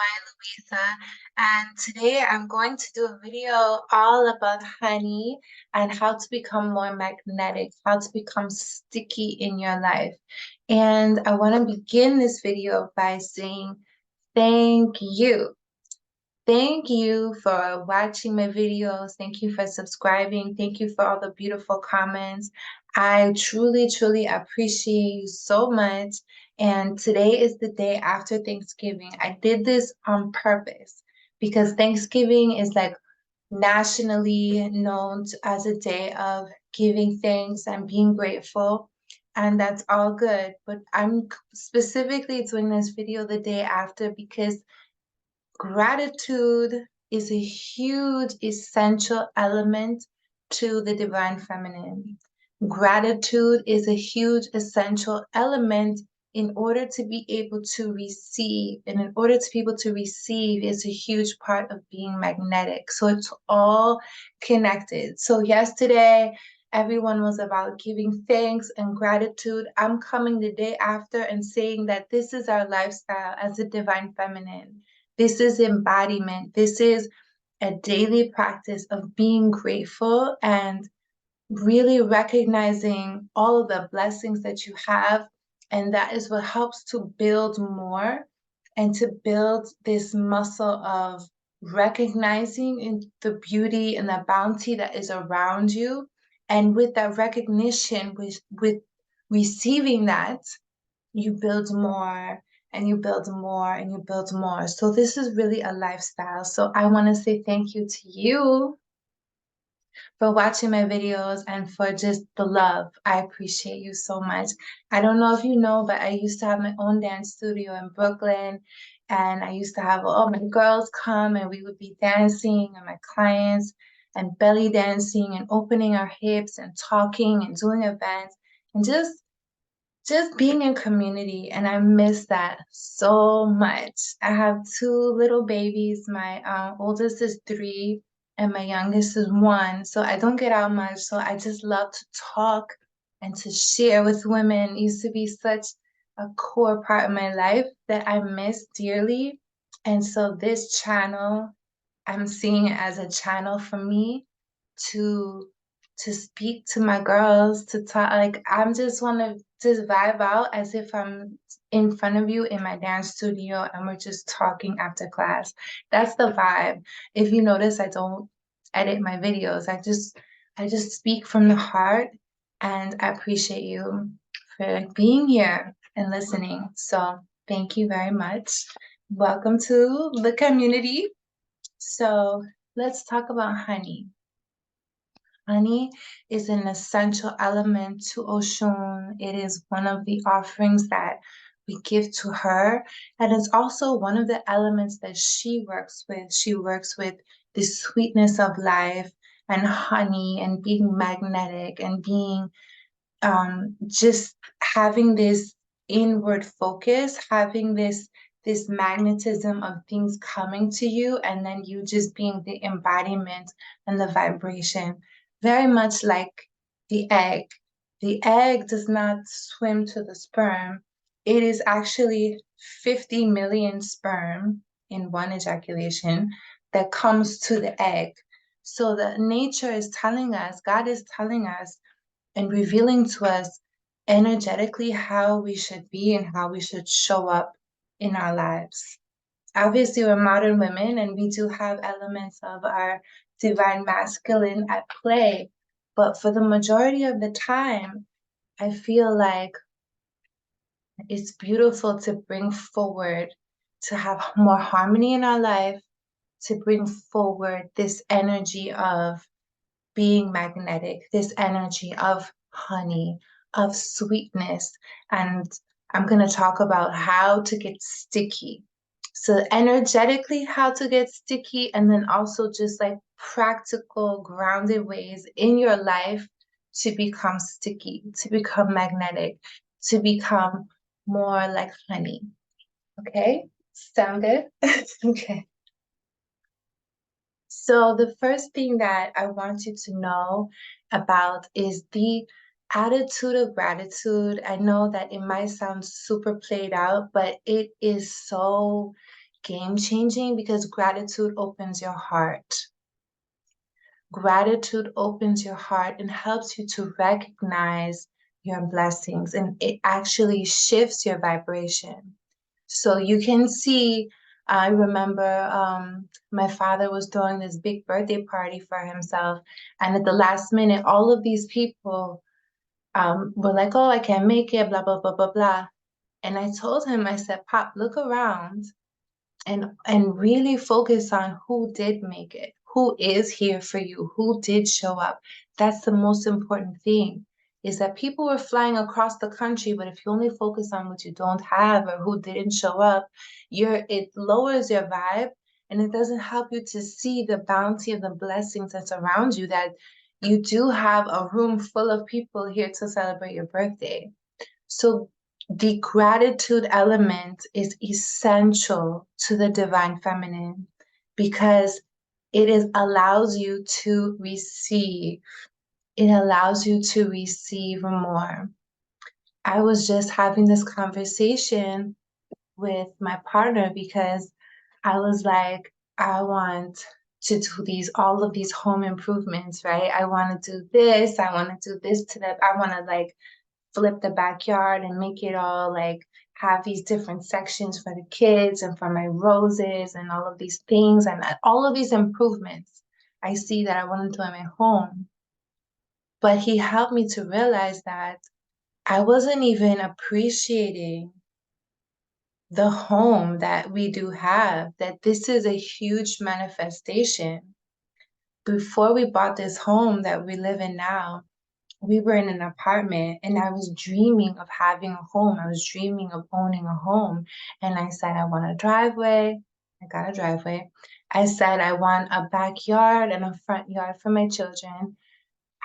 by Louisa, and today I'm going to do a video all about honey and how to become more magnetic, how to become sticky in your life. And I want to begin this video by saying thank you. Thank you for watching my videos. Thank you for subscribing. Thank you for all the beautiful comments. I truly, truly appreciate you so much. And today is the day after Thanksgiving. I did this on purpose because Thanksgiving is like nationally known as a day of giving thanks and being grateful. And that's all good. But I'm specifically doing this video the day after because gratitude is a huge essential element to the divine feminine. Gratitude is a huge essential element in order to be able to receive. And in order to be able to receive is a huge part of being magnetic. So it's all connected. So yesterday, everyone was about giving thanks and gratitude. I'm coming the day after and saying that this is our lifestyle as a divine feminine. This is embodiment. This is a daily practice of being grateful and really recognizing all of the blessings that you have. And that is what helps to build more and to build this muscle of recognizing the beauty and the bounty that is around you. And with that recognition, with receiving that, you build more and you build more and you build more. So this is really a lifestyle. So I want to say thank you to you for watching my videos and for just the love. I appreciate you so much. I don't know if you know, but I used to have my own dance studio in Brooklyn. And I used to have all my girls come and we would be dancing and my clients and belly dancing and opening our hips and talking and doing events and just being in community, and I miss that so much. I have two little babies. My oldest is 3 and my youngest is 1. So I don't get out much. So I just love to talk and to share with women. It used to be such a core part of my life that I miss dearly. And so this channel, I'm seeing it as a channel for me to to speak to my girls, to talk. Like I'm just want to just vibe out as if I'm in front of you in my dance studio and we're just talking after class. That's the vibe. If you notice, I don't edit my videos. I just speak from the heart, and I appreciate you for being here and listening. So thank you very much. Welcome to the community. So let's talk about honey. Honey is an essential element to Oshun. It is one of the offerings that we give to her. And it's also one of the elements that she works with. She works with the sweetness of life and honey and being magnetic and being just having this inward focus, having this magnetism of things coming to you, and then you just being the embodiment and the vibration. Very much like the egg. The egg does not swim to the sperm. It is actually 50 million sperm in one ejaculation that comes to the egg. So the nature is telling us, God is telling us and revealing to us energetically how we should be and how we should show up in our lives. Obviously, we're modern women and we do have elements of our divine masculine at play. But for the majority of the time, I feel like it's beautiful to bring forward, to have more harmony in our life, to bring forward this energy of being magnetic, this energy of honey, of sweetness. And I'm going to talk about how to get sticky. So, energetically, how to get sticky, and then also just like practical, grounded ways in your life to become sticky, to become magnetic, to become more like honey. Okay? Sound good? Okay. So the first thing that I want you to know about is the attitude of gratitude. I know that it might sound super played out, but it is so game-changing because gratitude opens your heart. Gratitude opens your heart and helps you to recognize your blessings, and it actually shifts your vibration. So you can see, I remember my father was throwing this big birthday party for himself, and at the last minute, all of these people were like, oh, I can't make it, blah, blah, blah, blah, blah. And I told him, I said, Pop, look around and really focus on who did make it, who is here for you, who did show up. That's the most important thing, is that people were flying across the country, but if you only focus on what you don't have or who didn't show up, it lowers your vibe, and it doesn't help you to see the bounty of the blessings that's around you, that you do have a room full of people here to celebrate your birthday. So the gratitude element is essential to the divine feminine because allows you to receive. It allows you to receive more. I was just having this conversation with my partner because I was like, I want to do all of these home improvements, right? I want to do this. I want to do this to them. I want to like flip the backyard and make it all like have these different sections for the kids and for my roses and all of these things and all of these improvements I see that I want to do in my home. But he helped me to realize that I wasn't even appreciating the home that we do have, that this is a huge manifestation. Before we bought this home that we live in now, we were in an apartment and I was dreaming of having a home. I was dreaming of owning a home. And I said, I want a driveway. I got a driveway. I said, I want a backyard and a front yard for my children.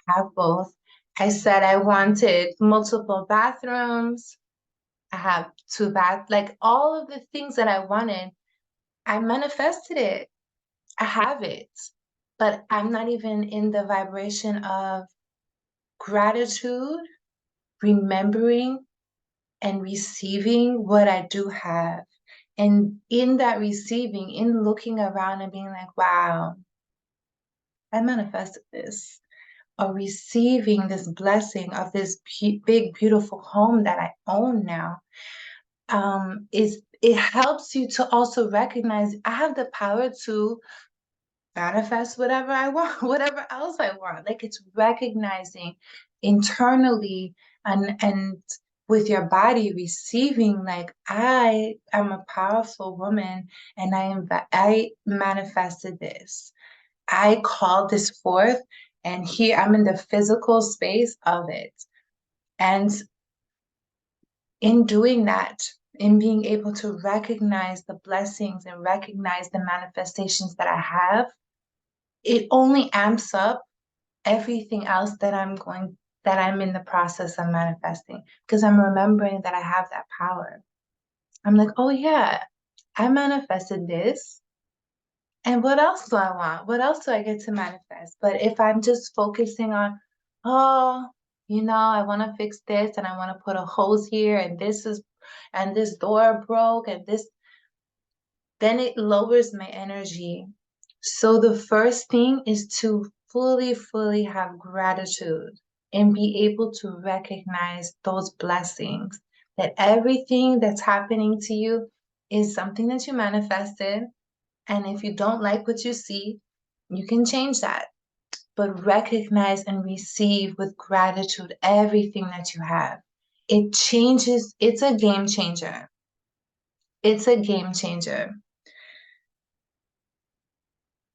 I have both. I said, I wanted multiple bathrooms. I have two like all of the things that I wanted. I manifested it. I have it. But I'm not even in the vibration of gratitude, remembering and receiving what I do have. And in that receiving, in looking around and being like, wow, I manifested this, or receiving this blessing of this big, beautiful home that I own now, it helps you to also recognize I have the power to manifest whatever I want, whatever else I want. Like it's recognizing internally and with your body receiving like I am a powerful woman and I manifested this. I called this forth and here I'm in the physical space of it. And in doing that, in being able to recognize the blessings and recognize the manifestations that I have, it only amps up everything else that I'm in the process of manifesting because I'm remembering that I have that power. I'm like, oh yeah, I manifested this. And what else do I want? What else do I get to manifest? But if I'm just focusing on, oh, I want to fix this and I want to put a hose here and this door broke and this, then it lowers my energy. So the first thing is to fully, fully have gratitude and be able to recognize those blessings, that everything that's happening to you is something that you manifested. And if you don't like what you see, you can change that. But recognize and receive with gratitude everything that you have. It changes, it's a game changer. It's a game changer.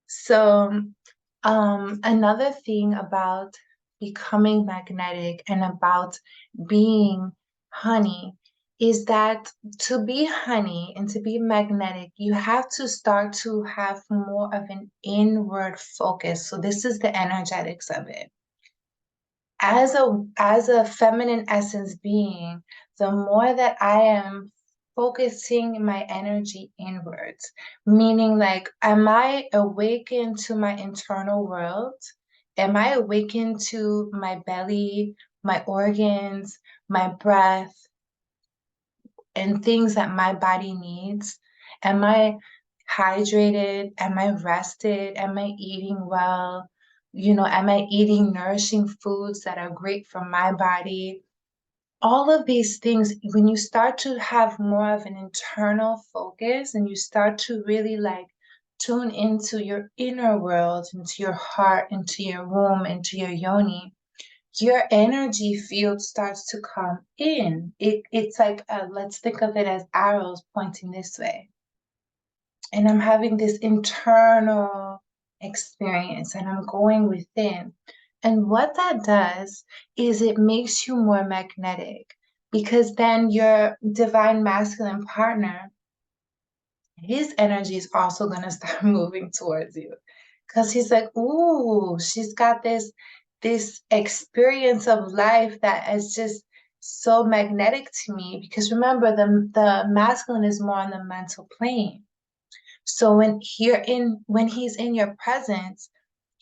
So, another thing about becoming magnetic and about being honey is that to be honey and to be magnetic, you have to start to have more of an inward focus. So this is the energetics of it. As a feminine essence being, the more that I am focusing my energy inwards, meaning like, am I awakened to my internal world? Am I awakened to my belly, my organs, my breath, and things that my body needs? Am I hydrated? Am I rested? Am I eating well? Am I eating nourishing foods that are great for my body? All of these things, when you start to have more of an internal focus and you start to really like tune into your inner world, into your heart, into your womb, into your yoni, your energy field starts to come in. It's like, let's think of it as arrows pointing this way. And I'm having this internal experience and I'm going within. And what that does is it makes you more magnetic because then your divine masculine partner, his energy is also going to start moving towards you because he's like, ooh, she's got this experience of life that is just so magnetic to me. Because remember, the masculine is more on the mental plane. So when he's in your presence,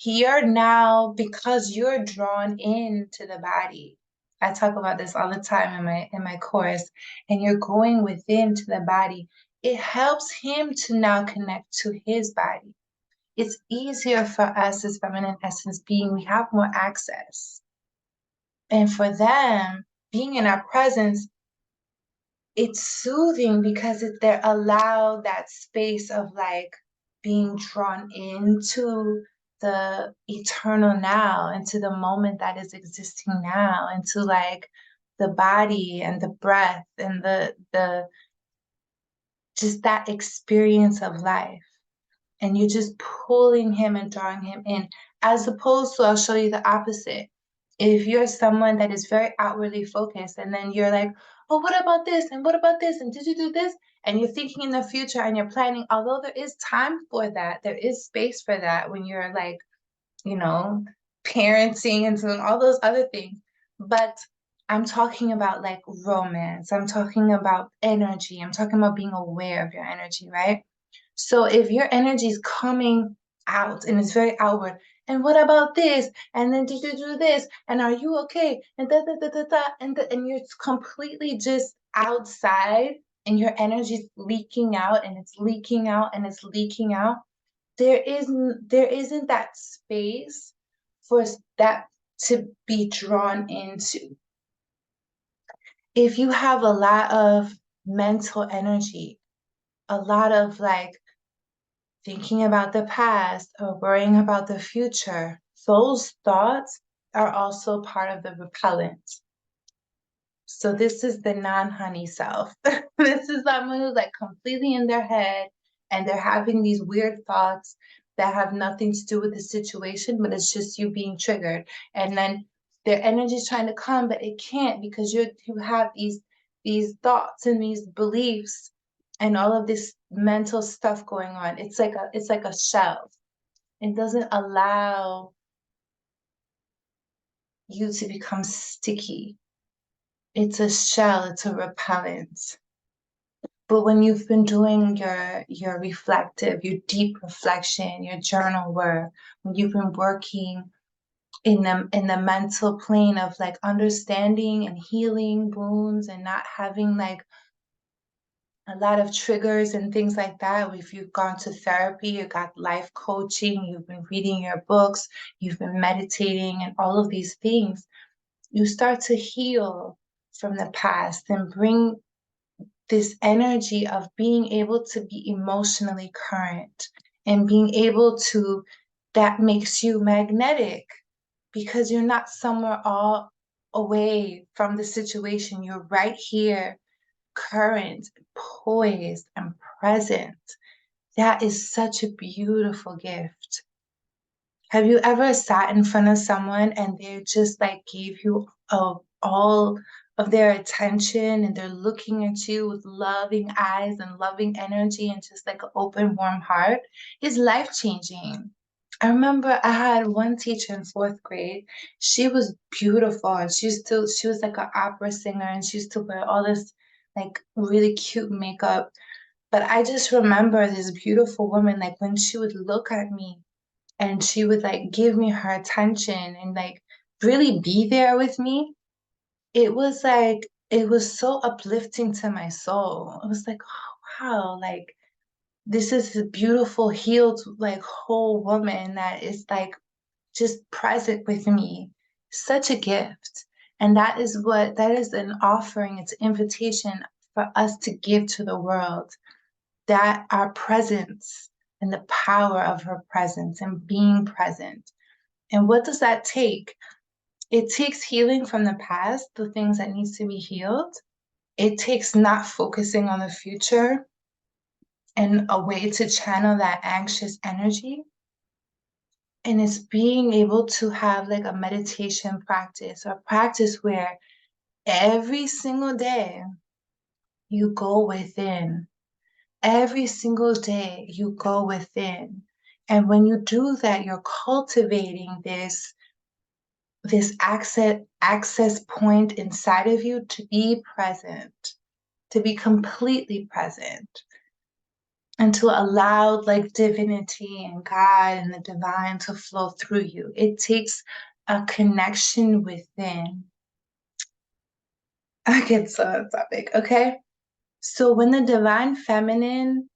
you're now, because you're drawn into the body. I talk about this all the time in my course, and you're going within to the body. It helps him to now connect to his body. It's easier for us as feminine essence being, we have more access. And for them, being in our presence, it's soothing because they're allowed that space of like being drawn into the eternal now, into the moment that is existing now, into like the body and the breath and the just that experience of life. And you're just pulling him and drawing him in, as opposed to, I'll show you the opposite. If you're someone that is very outwardly focused, and then you're like, oh, what about this? And what about this? And did you do this? And you're thinking in the future and you're planning, although there is time for that, there is space for that when you're like, you know, parenting and doing all those other things. But I'm talking about like romance. I'm talking about energy. I'm talking about being aware of your energy, right? So if your energy is coming out and it's very outward, and what about this? And then did you do this? And are you okay? And da da da da da. And you're completely just outside, and your energy is leaking out, and it's leaking out, and it's leaking out. There isn't that space for that to be drawn into. If you have a lot of mental energy, a lot of like thinking about the past or worrying about the future, those thoughts are also part of the repellent. So this is the non-honey self. This is someone who's like completely in their head and they're having these weird thoughts that have nothing to do with the situation, but it's just you being triggered. And then their energy is trying to come, but it can't because you have these thoughts and these beliefs and all of this mental stuff going on. It's like a shell. It doesn't allow you to become sticky. It's a shell, it's a repellent. But when you've been doing your reflective, your deep reflection, your journal work, when you've been working in the mental plane of like understanding and healing wounds and not having like a lot of triggers and things like that. If you've gone to therapy, you got life coaching, you've been reading your books, you've been meditating, and all of these things, you start to heal from the past and bring this energy of being able to be emotionally current and being able to, that makes you magnetic because you're not somewhere all away from the situation. You're right here, current, poised, and present. That is such a beautiful gift. Have you ever sat in front of someone and they just like gave you all of their attention and they're looking at you with loving eyes and loving energy and just like an open, warm heart? It's life changing. I remember I had one teacher in fourth grade. She was beautiful and she was like an opera singer and she used to wear all this like really cute makeup. But I just remember this beautiful woman, like when she would look at me and she would like give me her attention and like really be there with me. It was so uplifting to my soul. It was like, oh wow, like This is a beautiful, healed, like whole woman that is like just present with me. Such a gift. And that is an offering, it's an invitation for us to give to the world, that our presence and the power of her presence and being present. And what does that take? It takes healing from the past, the things that needs to be healed. It takes not focusing on the future and a way to channel that anxious energy. And it's being able to have like a meditation practice or practice where every single day you go within. Every single day you go within. And when you do that, you're cultivating this access point inside of you to be present, to be completely present, and to allow like divinity and God and the divine to flow through you. It takes a connection within. I get so on topic, okay? So when the divine feminine,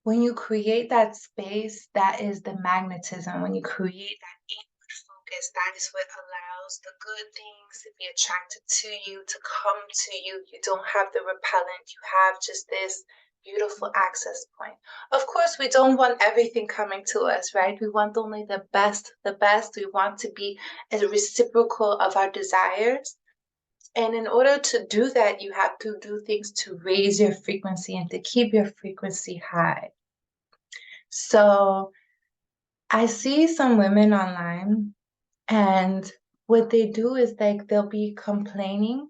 when you create that space, that is the magnetism. When you create that inward focus, that is what allows the good things to be attracted to you, to come to you. You don't have the repellent, you have just this beautiful access point. Of course, we don't want everything coming to us, right? We want only the best, the best. We want to be as reciprocal of our desires. And in order to do that, you have to do things to raise your frequency and to keep your frequency high. So I see some women online, and what they do is like they'll be complaining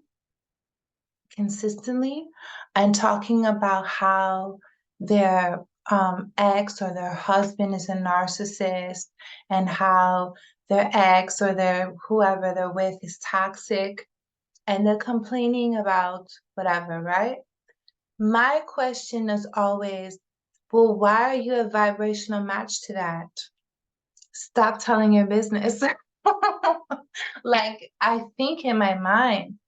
consistently and talking about how their ex or their husband is a narcissist, and how their ex or their whoever they're with is toxic, and they're complaining about whatever, right? My question is always, well, why are you a vibrational match to that? Stop telling your business. Like, I think in my mind,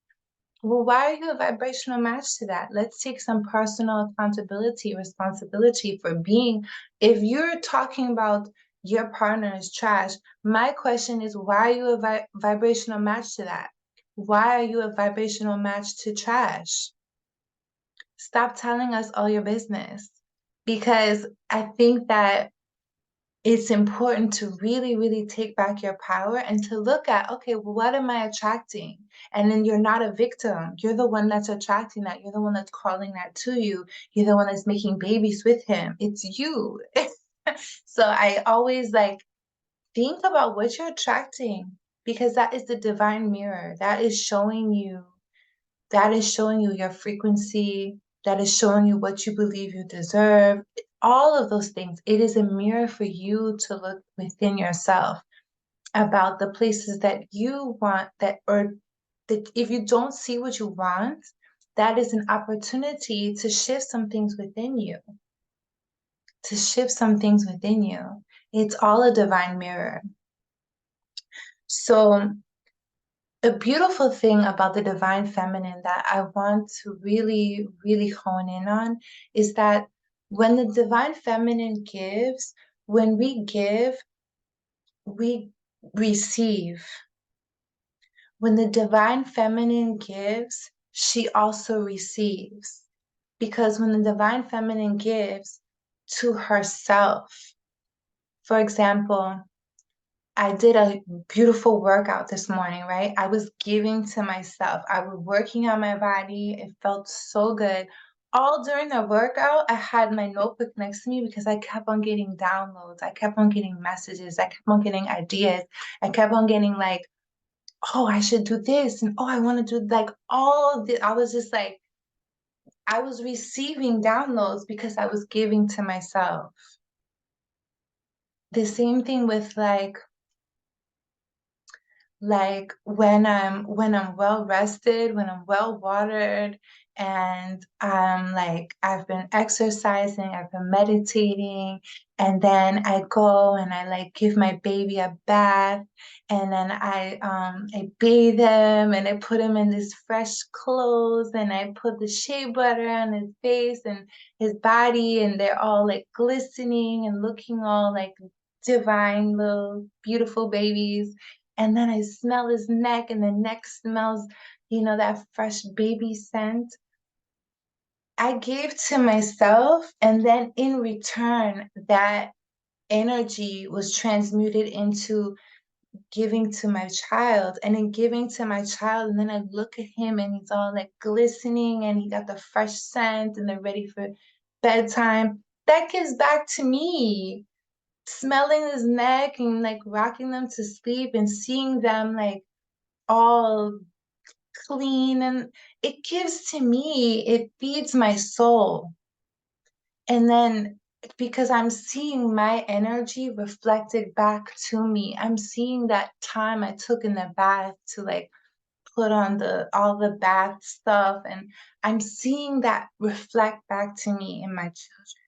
well, why are you a vibrational match to that? Let's take some personal accountability, responsibility for being. If you're talking about your partner is trash, my question is, why are you a vibrational match to that? Why are you a vibrational match to trash? Stop telling us all your business. Because I think that it's important to really, really take back your power and to look at, okay, well, what am I attracting? And then you're not a victim. You're the one that's attracting that. You're the one that's calling that to you. You're the one that's making babies with him. It's you. So I always like think about what you're attracting, because that is the divine mirror. That is showing you your frequency. That is showing you what you believe you deserve. All of those things. It is a mirror for you to look within yourself about the places that you want, that, or that if you don't see what you want, that is an opportunity to shift some things within you, to shift some things within you. It's all a divine mirror. So a beautiful thing about the divine feminine that I want to really, really hone in on is that when the divine feminine gives, when we give, we receive. When the divine feminine gives, she also receives. Because when the divine feminine gives to herself, for example, I did a beautiful workout this morning, right? I was giving to myself. I was working on my body. It felt so good. All during the workout, I had my notebook next to me because I kept on getting downloads. I kept on getting messages. I kept on getting ideas. I kept on getting like, oh, I should do this. And oh, I want to do like all of this. I was just like, I was receiving downloads because I was giving to myself. The same thing with like when I'm well rested, when I'm well watered, and like I've been exercising, I've been meditating, and then I go and I like give my baby a bath, and then I bathe him and I put him in these fresh clothes and I put the shea butter on his face and his body, and they're all like glistening and looking all like divine little beautiful babies. And then I smell his neck, and the neck smells, that fresh baby scent. I gave to myself, and then in return, that energy was transmuted into giving to my child. And in giving to my child, and then I look at him and he's all like glistening and he got the fresh scent and they're ready for bedtime. That gives back to me. Smelling his neck and like rocking them to sleep and seeing them like all clean, and it gives to me, it feeds my soul. And then because I'm seeing my energy reflected back to me, I'm seeing that time I took in the bath to like put on the all the bath stuff, and I'm seeing that reflect back to me in my children.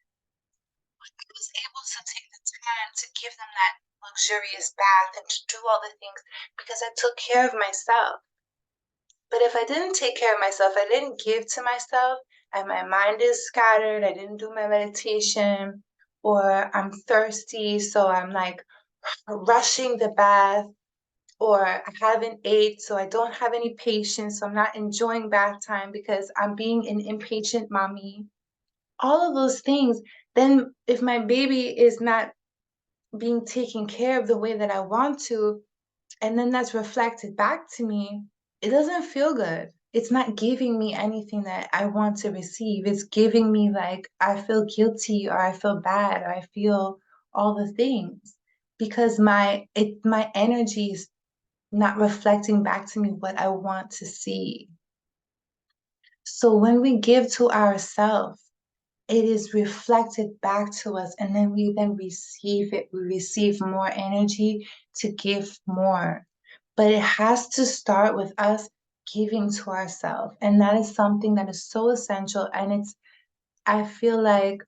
I was able to take the time to give them that luxurious bath and to do all the things because I took care of myself. But if I didn't take care of myself, I didn't give to myself, and my mind is scattered, I didn't do my meditation, or I'm thirsty, so I'm like rushing the bath, or I haven't ate, so I don't have any patience, so I'm not enjoying bath time because I'm being an impatient mommy. All of those things, then if my baby is not being taken care of the way that I want to, and then that's reflected back to me, it doesn't feel good. It's not giving me anything that I want to receive. It's giving me like I feel guilty or I feel bad or I feel all the things because my energy is not reflecting back to me what I want to see. So when we give to ourselves, it is reflected back to us, and then we then receive it. We receive more energy to give more. But it has to start with us giving to ourselves. And that is something that is so essential. And I feel like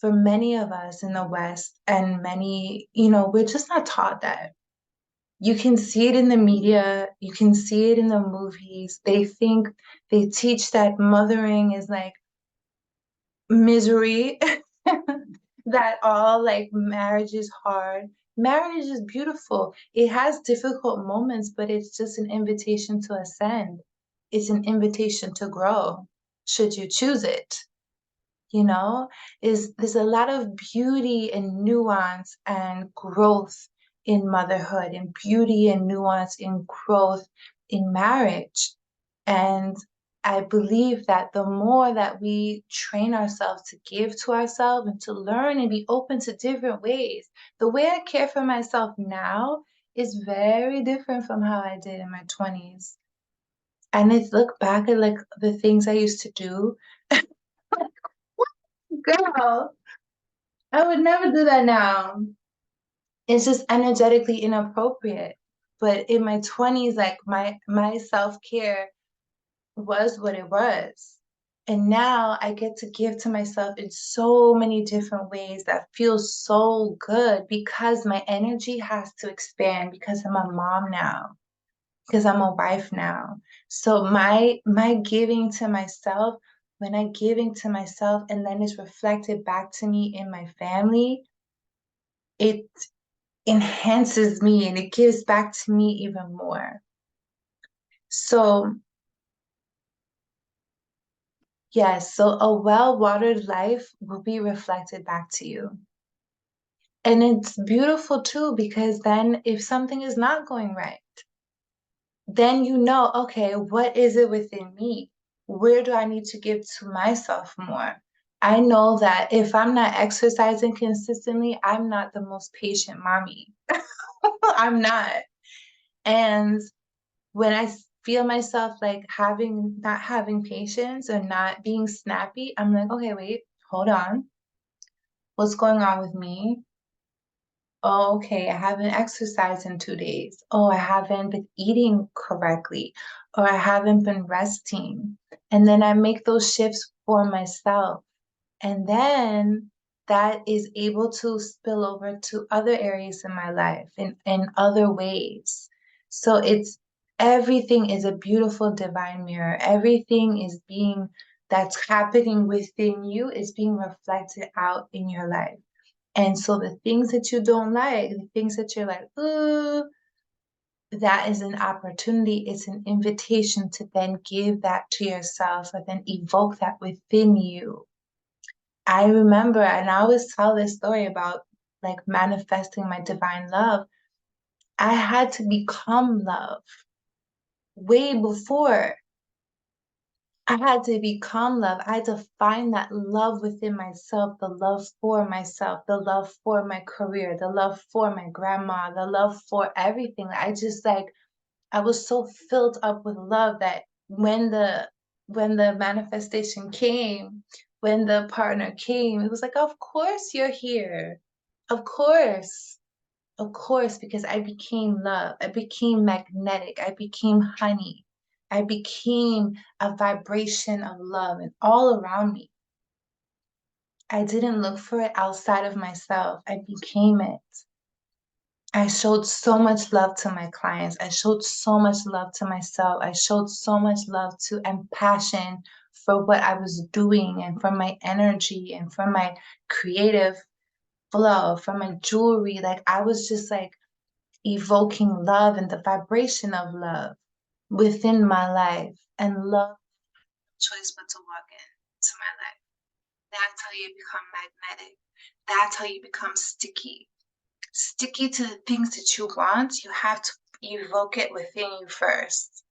for many of us in the West and many, we're just not taught that. You can see it in the media, you can see it in the movies. They teach that mothering is like misery, that all like marriage is hard. Marriage is beautiful. It has difficult moments, but it's just an invitation to ascend. It's an invitation to grow, should you choose it. You know, is there's a lot of beauty and nuance and growth in motherhood, and beauty and nuance in growth in marriage. And I believe that the more that we train ourselves to give to ourselves and to learn and be open to different ways, the way I care for myself now is very different from how I did in my 20s. And I look back at like the things I used to do. Girl, I would never do that now. It's just energetically inappropriate. But in my 20s, like my self-care was what it was. And now I get to give to myself in so many different ways that feels so good because my energy has to expand because I'm a mom now, because I'm a wife now. So my giving to myself, when I giving to myself and then it's reflected back to me in my family, it enhances me and it gives back to me even more. So yes, so a well-watered life will be reflected back to you. And it's beautiful too, because then if something is not going right, then you know, okay, what is it within me? Where do I need to give to myself more? I know that if I'm not exercising consistently, I'm not the most patient mommy. I'm not. And when I feel myself like not having patience or not being snappy, I'm like, okay, wait, hold on. What's going on with me? Oh, okay, I haven't exercised in 2 days. Oh, I haven't been eating correctly, or I haven't been resting. And then I make those shifts for myself. And then that is able to spill over to other areas in my life in other ways. So it's everything is a beautiful divine mirror. Everything is being that's happening within you is being reflected out in your life. And so the things that you don't like, the things that you're like, ooh, that is an opportunity, it's an invitation to then give that to yourself or then evoke that within you. I remember, and I always tell this story about like manifesting my divine love. I had to become love way before. I had to become love. I had to find that love within myself, the love for myself, the love for my career, the love for my grandma, the love for everything. I just like I was so filled up with love that when the manifestation came, when the partner came, it was like, of course you're here. Of course. Of course, because I became love. I became magnetic. I became honey. I became a vibration of love and all around me. I didn't look for it outside of myself. I became it. I showed so much love to my clients. I showed so much love to myself. I showed so much love to and passion for what I was doing and for my energy and for my creative flow, for my jewelry. Like I was just like evoking love and the vibration of love within my life. And love choice but to walk into my life. That's how you become magnetic. That's how you become sticky. Sticky to the things that you want, you have to evoke it within you first.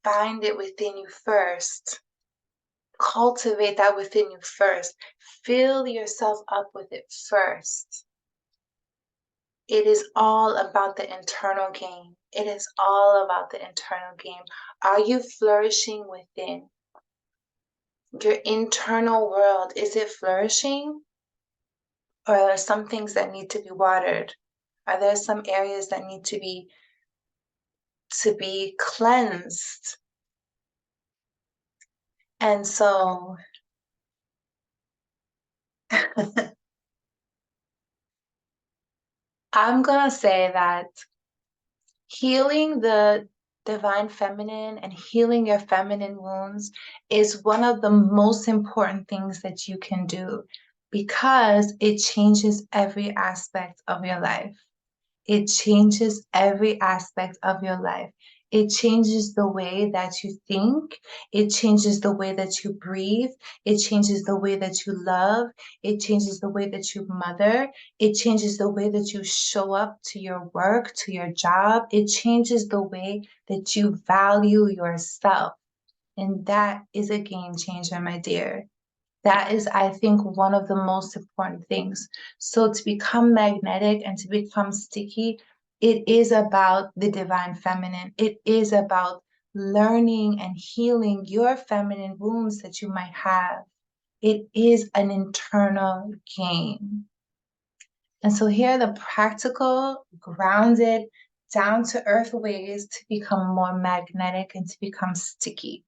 Find it within you first. Cultivate that within you first. Fill yourself up with it first. It is all about the internal game. It is all about the internal game. Are you flourishing within? Your internal world, is it flourishing? Or are there some things that need to be watered? Are there some areas that need to be cleansed? And so I'm gonna say that healing the divine feminine and healing your feminine wounds is one of the most important things that you can do because it changes every aspect of your life. It changes every aspect of your life. It changes the way that you think. It changes the way that you breathe. It changes the way that you love. It changes the way that you mother. It changes the way that you show up to your work, to your job. It changes the way that you value yourself. And that is a game changer, my dear. That is, I think, one of the most important things. So to become magnetic and to become sticky, it is about the divine feminine. It is about learning and healing your feminine wounds that you might have. It is an internal game. And so here are the practical, grounded, down to earth ways to become more magnetic and to become sticky.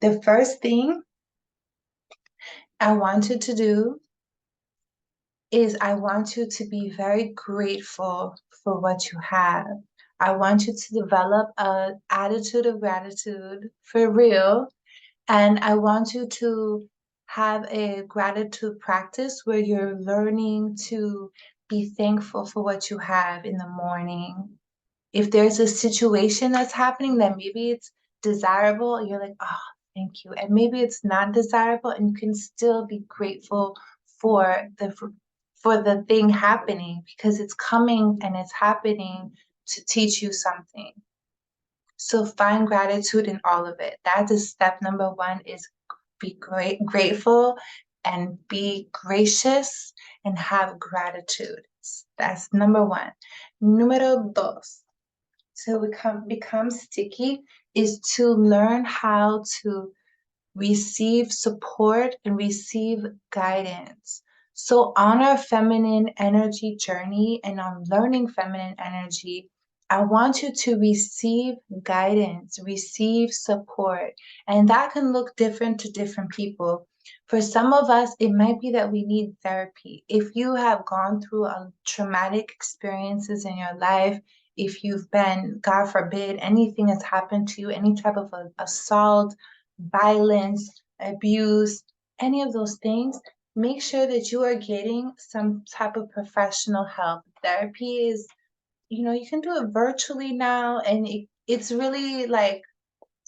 The first thing I want you to do is I want you to be very grateful for what you have. I want you to develop an attitude of gratitude for real. And I want you to have a gratitude practice where you're learning to be thankful for what you have in the morning. If there's a situation that's happening that maybe it's desirable, you're like, oh, thank you. And maybe it's not desirable, and you can still be grateful for the thing happening because it's coming and it's happening to teach you something. So find gratitude in all of it. That is step number one is be grateful and be gracious and have gratitude. That's number one. Número dos, to become sticky is to learn how to receive support and receive guidance. So on our feminine energy journey and on learning feminine energy, I want you to receive guidance, receive support, and that can look different to different people. For some of us, it might be that we need therapy. If you have gone through a traumatic experiences in your life, if you've been, God forbid, anything has happened to you, any type of assault, violence, abuse, any of those things, make sure that you are getting some type of professional help. Therapy is, you can do it virtually now, and it's really like,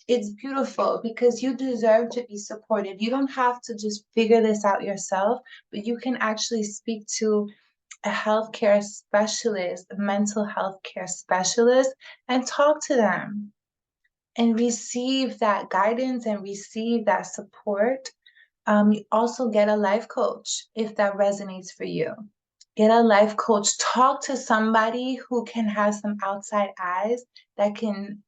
it's beautiful because you deserve to be supported. You don't have to just figure this out yourself, but you can actually speak to a healthcare specialist, a mental health care specialist, and talk to them and receive that guidance and receive that support. You also get a life coach if that resonates for you. Get a life coach. Talk to somebody who can have some outside eyes that can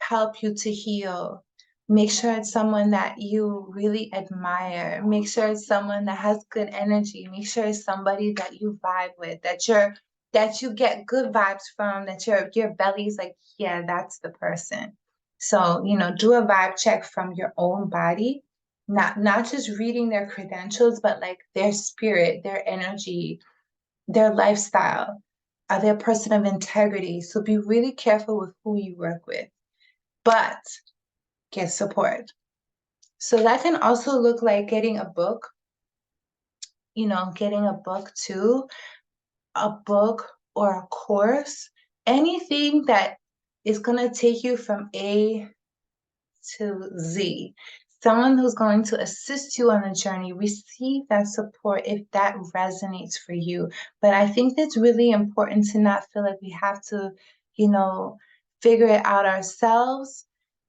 help you to heal. Make sure it's someone that you really admire. Make sure it's someone that has good energy. Make sure it's somebody that you vibe with, that you get good vibes from, that your belly's like, yeah, that's the person. So, do a vibe check from your own body, not just reading their credentials, but like their spirit, their energy, their lifestyle. Are they a person of integrity? So be really careful with who you work with, but get support. So that can also look like getting a book, getting a book too, a book or a course, anything that is going to take you from A to Z. Someone who's going to assist you on the journey, receive that support if that resonates for you. But I think it's really important to not feel like we have to, you know, figure it out ourselves.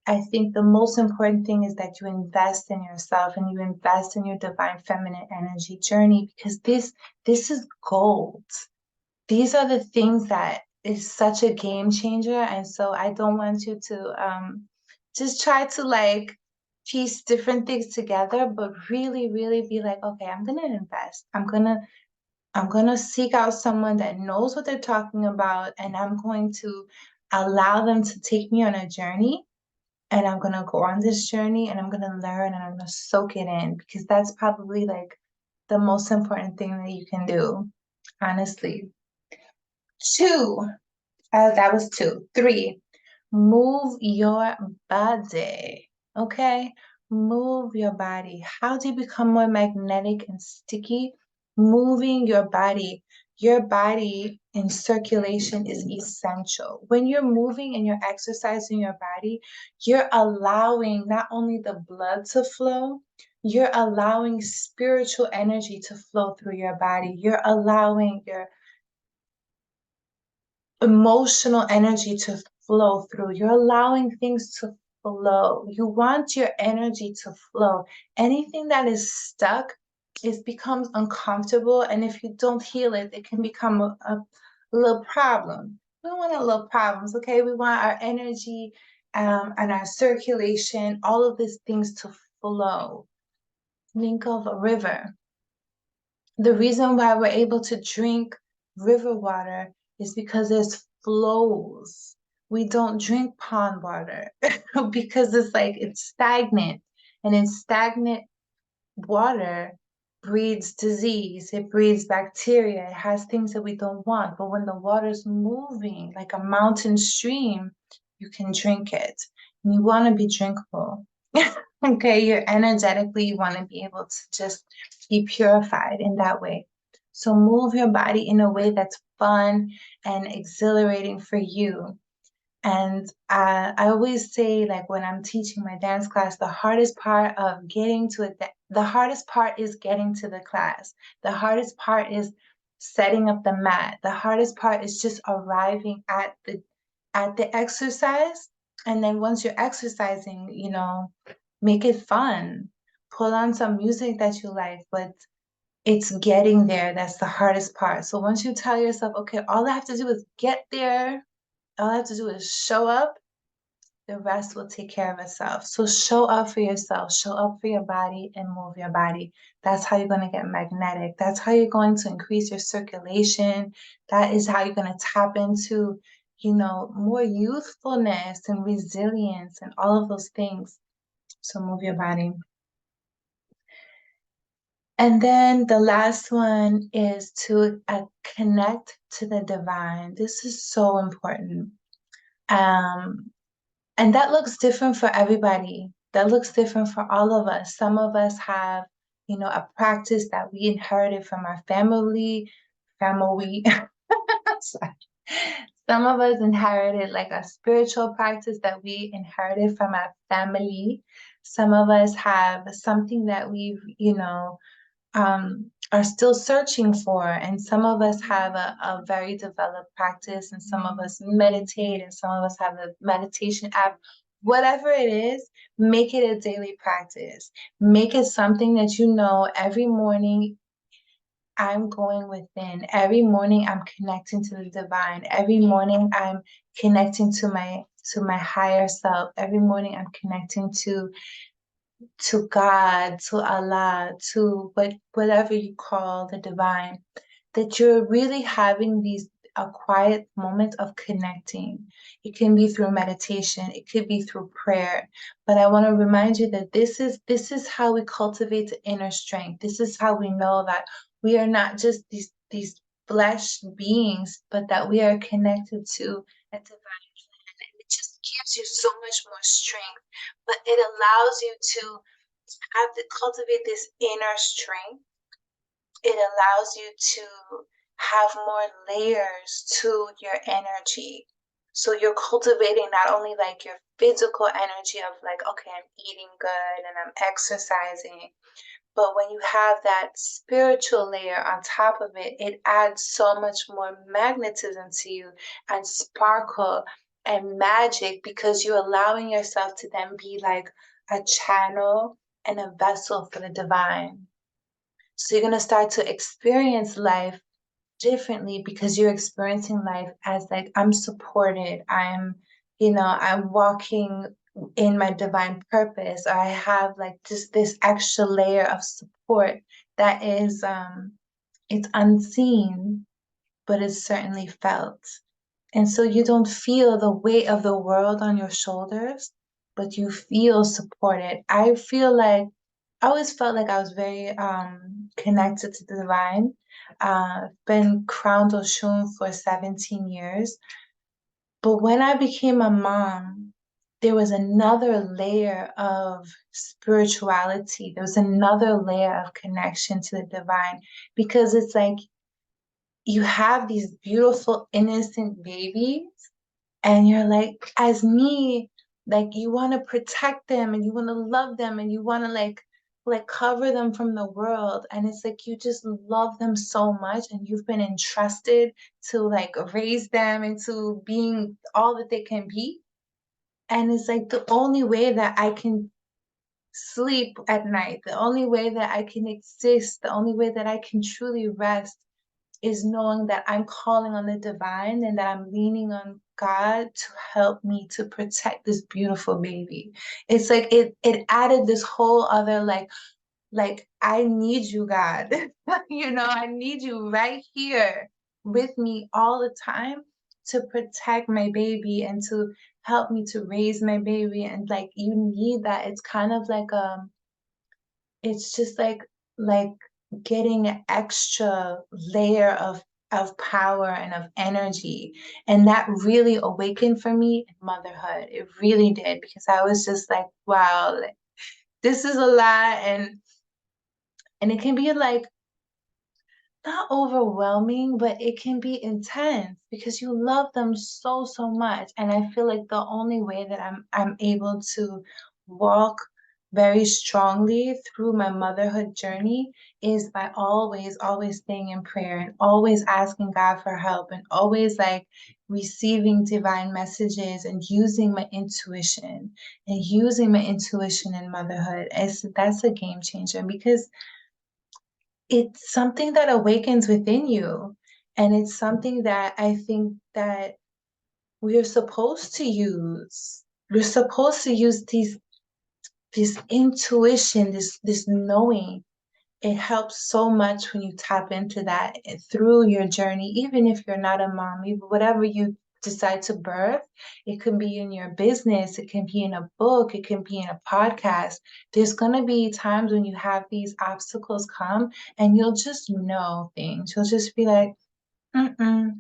I think the most important thing is that you invest in yourself and you invest in your divine feminine energy journey, because this is gold. These are the things that is such a game changer. And so I don't want you to just try to like piece different things together, but really, really be like, okay, I'm gonna invest. I'm gonna seek out someone that knows what they're talking about, and I'm going to allow them to take me on a journey. And I'm gonna go on this journey and I'm gonna learn and I'm gonna soak it in, because that's probably like the most important thing that you can do, honestly. Two, that was two. Three, move your body. Okay? Move your body. How do you become more magnetic and sticky? Moving your body. Your body in circulation is essential. When you're moving and you're exercising your body, you're allowing not only the blood to flow, you're allowing spiritual energy to flow through your body. You're allowing your emotional energy to flow through. You're allowing things to flow. You want your energy to flow. Anything that is stuck, it becomes uncomfortable. And if you don't heal it, it can become a little problem. We don't want a little problems, okay? We want our energy and our circulation, all of these things to flow. Think of a river. The reason why we're able to drink river water is because there's flows. We don't drink pond water because it's stagnant. And in stagnant water breeds disease, it breeds bacteria, it has things that we don't want. But when the water's moving like a mountain stream, you can drink it. And you want to be drinkable. Okay, you're energetically, you want to be able to just be purified in that way. So move your body in a way that's fun and exhilarating for you. And I always say, like when I'm teaching my dance class, the hardest part of getting to it, the hardest part is getting to the class. The hardest part is setting up the mat. The hardest part is just arriving at the exercise. And then once you're exercising, make it fun. Pull on some music that you like, but it's getting there that's the hardest part. So once you tell yourself, okay, all I have to do is get there, all I have to do is show up, the rest will take care of itself. So show up for yourself, show up for your body and move your body. That's how you're going to get magnetic. That's how you're going to increase your circulation. That is how you're going to tap into, more youthfulness and resilience and all of those things. So move your body. And then the last one is to connect to the divine. This is so important. And that looks different for everybody. That looks different for all of us. Some of us have, a practice that we inherited from our family. Sorry. Some of us inherited like a spiritual practice that we inherited from our family. Some of us have something that we've, are still searching for. And some of us have a very developed practice, and some of us meditate, and some of us have a meditation app. Whatever it is, make it a daily practice. Make it something that every morning I'm going within. Every morning I'm connecting to the divine. Every morning I'm connecting to my higher self. Every morning I'm connecting to God, to Allah, to whatever you call the divine, that you're really having a quiet moment of connecting. It can be through meditation, it could be through prayer. But I want to remind you that this is how we cultivate the inner strength. This is how we know that we are not just these flesh beings, but that we are connected to a divine plan. And it just gives you so much more strength. But it allows you to cultivate this inner strength. It allows you to have more layers to your energy. So you're cultivating not only like your physical energy of like, okay, I'm eating good and I'm exercising, but when you have that spiritual layer on top of it, it adds so much more magnetism to you and sparkle and magic, because you're allowing yourself to then be like a channel and a vessel for the divine. So you're going to start to experience life differently, because you're experiencing life as like, I'm supported, I'm walking in my divine purpose, or I have like just this extra layer of support that is it's unseen, but it's certainly felt. And so you don't feel the weight of the world on your shoulders, but you feel supported. I always felt like I was very connected to the divine. Been crowned Oshun for 17 years. But when I became a mom, there was another layer of spirituality. There was another layer of connection to the divine, because it's like you have these beautiful, innocent babies, and you're like, as me, like you want to protect them and you want to love them and you want to like cover them from the world. And it's like you just love them so much, and you've been entrusted to like raise them into being all that they can be. And it's like the only way that I can sleep at night, the only way that I can exist, the only way that I can truly rest is knowing that I'm calling on the divine and that I'm leaning on God to help me to protect this beautiful baby. It's like it added this whole other like I need you, God. I need you right here with me all the time to protect my baby and to help me to raise my baby. And like you need that. It's kind of like it's just like getting an extra layer of power and of energy. And that really awakened for me in motherhood. It really did, because I was just like, wow, like, this is a lot. And it can be like not overwhelming, but it can be intense because you love them so, so much. And I feel like the only way that I'm able to walk very strongly through my motherhood journey is by always, always staying in prayer and always asking God for help and always like receiving divine messages and using my intuition in motherhood. That's a game changer, because it's something that awakens within you. And it's something that I think that we are supposed to use. we're supposed to use this intuition, this knowing. It helps so much when you tap into that through your journey, even if you're not a mom, whatever you decide to birth. It can be in your business, it can be in a book, it can be in a podcast. There's going to be times when you have these obstacles come and you'll just know things. You'll just be like, mm-mm,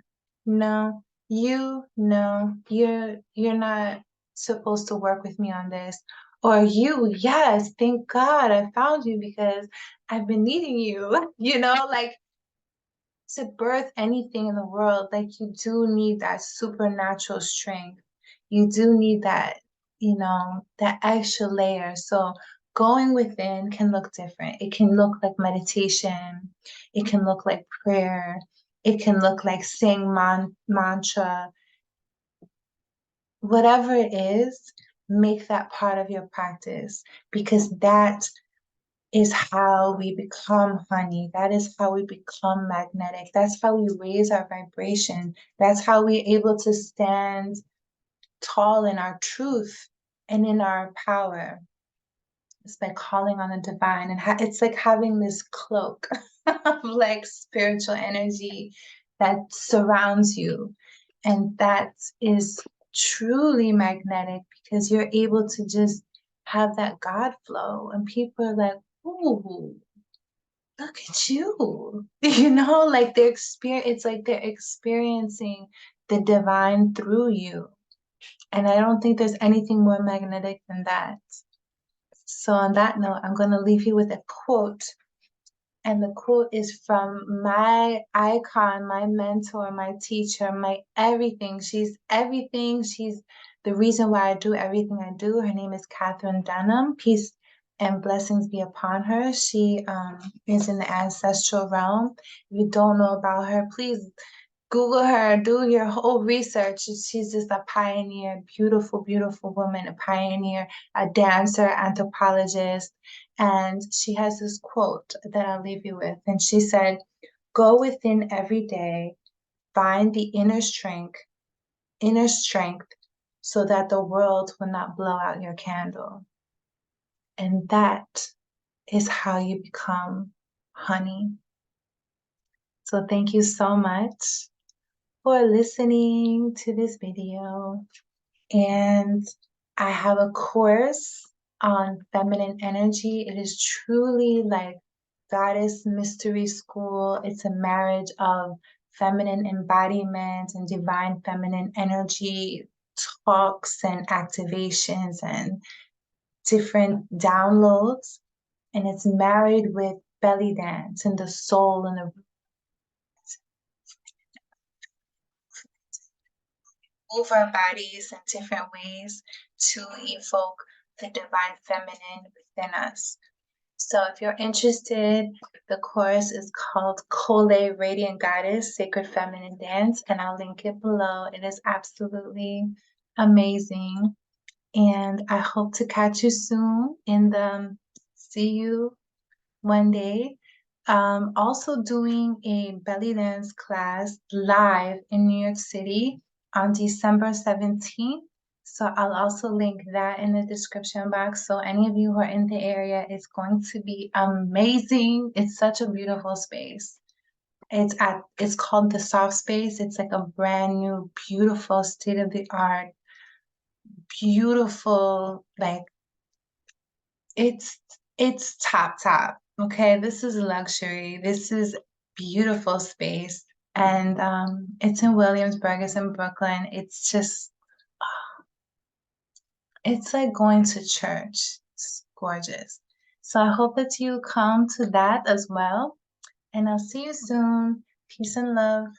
no, no, you're not supposed to work with me on this. Or you, yes, thank God I found you because I've been needing you. Like to birth anything in the world, like you do need that supernatural strength. You do need that extra layer. So going within can look different. It can look like meditation. It can look like prayer. It can look like saying mantra. Whatever it is, make that part of your practice because that is how we become honey. That is how we become magnetic. That's how we raise our vibration. That's how we're able to stand tall in our truth and in our power. It's by calling on the divine, and it's like having this cloak of like spiritual energy that surrounds you, and that is truly magnetic because you're able to just have that God flow, and people are like, "Ooh, look at you!" Like it's like they're experiencing the divine through you, and I don't think there's anything more magnetic than that. So on that note, I'm going to leave you with a quote. And the quote is from my icon, my mentor, my teacher, my everything. She's everything. She's the reason why I do everything I do. Her name is Catherine Dunham. Peace and blessings be upon her. She is in the ancestral realm. If you don't know about her, please Google her, do your whole research. She's just a pioneer, beautiful, beautiful woman, a pioneer, a dancer, anthropologist. And she has this quote that I'll leave you with. And she said, "Go within every day, find the inner strength, so that the world will not blow out your candle." And that is how you become honey. So thank you so much for listening to this video. And I have a course on feminine energy. It is truly like goddess mystery school. It's a marriage of feminine embodiment and divine feminine energy talks and activations and different downloads. And it's married with belly dance and the soul and the move our bodies in different ways to evoke the divine feminine within us. So if you're interested, the course is called Kole Radiant Goddess Sacred Feminine Dance, and I'll link it below. It is absolutely amazing. And I hope to catch you soon see you one day. Also doing a belly dance class live in New York City on December 17th. So I'll also link that in the description box. So any of you who are in the area, it's going to be amazing. It's such a beautiful space. It's called the Soft Space. It's like a brand new, beautiful, state-of-the-art, beautiful, like it's it's top. Okay, this is luxury. This is beautiful space, and it's in Williamsburg. It's in Brooklyn. It's just it's like going to church. It's gorgeous. So I hope that you come to that as well, and I'll see you soon. Peace and love.